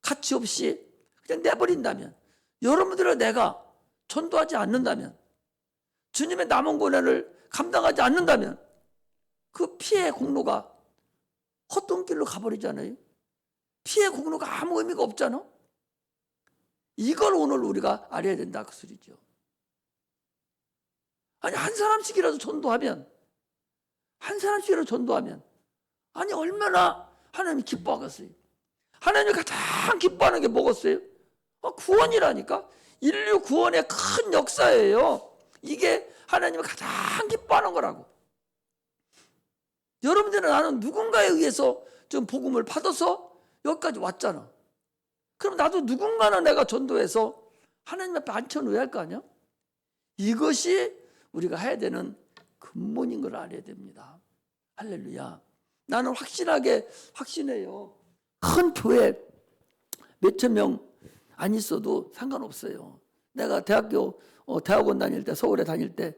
가치 없이 그냥 내버린다면 여러분들과 내가 전도하지 않는다면 주님의 남은 고난을 감당하지 않는다면 그 피의 공로가 헛돈 길로 가버리잖아요. 피의 공로가 아무 의미가 없잖아. 이걸 오늘 우리가 알아야 된다 그 소리죠. 아니 한 사람씩이라도 전도하면 아니 얼마나 하나님이 기뻐하겠어요. 하나님이 가장 기뻐하는 게 뭐겠어요? 구원이라니까. 인류 구원의 큰 역사예요. 이게 하나님이 가장 기뻐하는 거라고. 여러분들은 나는 누군가에 의해서 좀 복음을 받아서 여기까지 왔잖아. 그럼 나도 누군가는 내가 전도해서 하나님 앞에 앉혀놓아야 할 거 아니야? 이것이 우리가 해야 되는 근본인 걸 알아야 됩니다. 할렐루야. 나는 확신해요. 큰 교회 몇천 명 안 있어도 상관없어요. 내가 대학원 다닐 때, 서울에 다닐 때,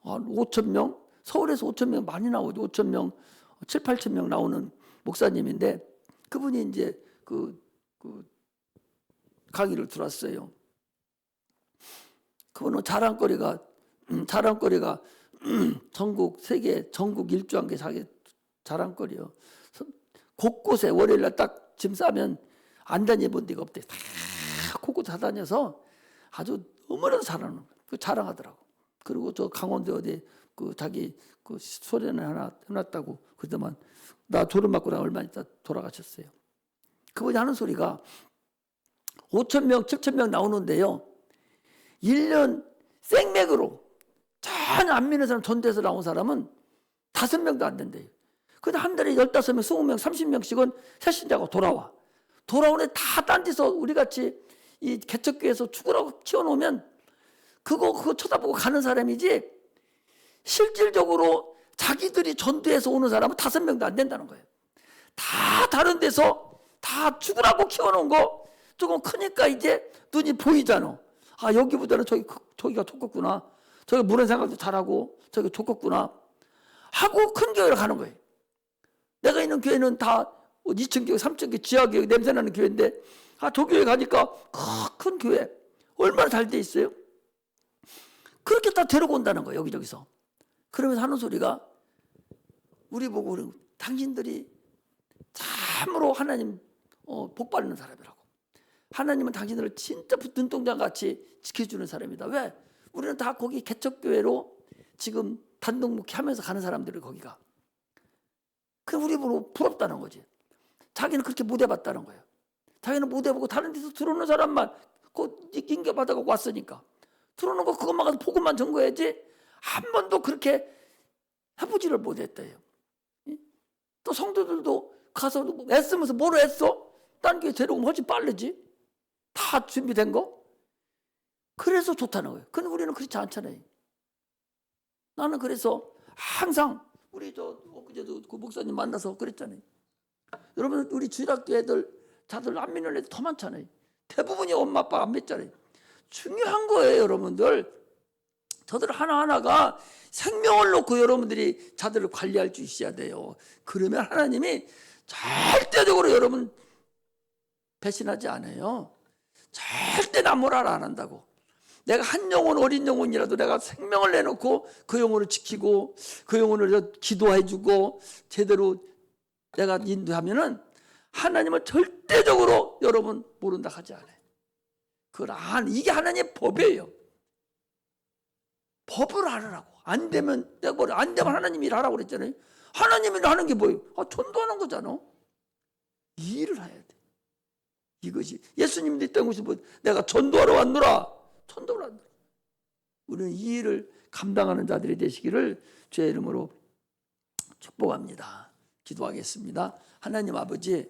5천 명, 서울에서 5천 명 많이 나오죠. 5천 명, 7, 8천 명 나오는 목사님인데, 그분이 이제 강의를 들었어요. 그분은 자랑거리가 세계 전국 일주한 게 자기 자랑거리요. 곳곳에 월요일날 딱 짐 싸면 안 다녀본 데가 없대. 다 곳곳 다 다녀서 아주 너무나도 잘하는 거예요. 그 자랑하더라고. 그리고 저 강원도 어디 그 자기 그 소련을 하나 해놨다고 그러더만 나 졸음 맞고 나 얼마 있다 돌아가셨어요. 그분이 하는 소리가 5,000명, 7,000명 나오는데요. 1년 생맥으로 전혀 안 믿는 사람 전도해서 나온 사람은 5명도 안 된대요. 근데 한 달에 15명, 20명, 30명씩은 새신자가 돌아와. 돌아오는데 다 딴 데서 우리같이 이 개척교회에서 죽으라고 키워놓으면 그거 쳐다보고 가는 사람이지 실질적으로 자기들이 전도해서 오는 사람은 5명도 안 된다는 거예요. 다 다른 데서 다 죽으라고 키워놓은 거 조금 크니까 이제 눈이 보이잖아. 아, 여기보다는 저기가 좋겠구나. 저기 문화 생활도 잘하고 저기 좋겠구나 하고 큰 교회를 가는 거예요. 내가 있는 교회는 다 2층 교회, 3층 교회, 지하 교회 냄새나는 교회인데 저 교회 가니까 큰 교회 얼마나 잘 돼 있어요. 그렇게 다 데리고 온다는 거예요. 여기저기서. 그러면서 하는 소리가 우리 보고 당신들이 참으로 하나님 복 받는 사람이라고. 하나님은 당신들을 진짜 눈동자같이 지켜주는 사람이다. 왜? 우리는 다 거기 개척교회로 지금 단독 목회하면서 가는 사람들이 거기가. 그 우리 보고 부럽다는 거지. 자기는 그렇게 못 해봤다는 거예요. 자기는 못 해보고 다른 데서 들어오는 사람만 인겨 받아갖고 왔으니까 들어오는 거 그것만 가서 복음만 전거해야지 한 번도 그렇게 해보지를 못했대요. 또 성도들도 가서 애쓰면서 뭐로 애써? 딴 교회 데려오면 훨씬 빠르지. 다 준비된 거. 그래서 좋다는 거예요. 근데 우리는 그렇지 않잖아요. 나는 그래서 항상 우리 엊그제도 그 목사님 만나서 그랬잖아요. 여러분 우리 주일학교 애들 다들 안 믿는 애들 더 많잖아요. 대부분이 엄마 아빠 안 믿잖아요. 중요한 거예요. 여러분들 저들 하나하나가 생명을 놓고 여러분들이 자들을 관리할 수 있어야 돼요. 그러면 하나님이 절대적으로 여러분 배신하지 않아요. 절대 남모라를 안 한다고. 내가 한 영혼 어린 영혼이라도 내가 생명을 내놓고 그 영혼을 지키고 그 영혼을 기도해주고 제대로 내가 인도하면은 하나님은 절대적으로 여러분 모른다 하지 않아요. 이게 하나님의 법이에요. 법을 알으라고. 안 되면 내가 뭐래? 안 되면 하나님이 일하라고 그랬잖아요. 하나님이 일하는 게 뭐예요? 전도하는 거잖아. 이 일을 해야 돼. 이것이 예수님도 있던 곳이 뭐 내가 전도하러 왔노라. 전도를 한다. 우리는 이 일을 감당하는 자들이 되시기를 주의 이름으로 축복합니다. 기도하겠습니다. 하나님 아버지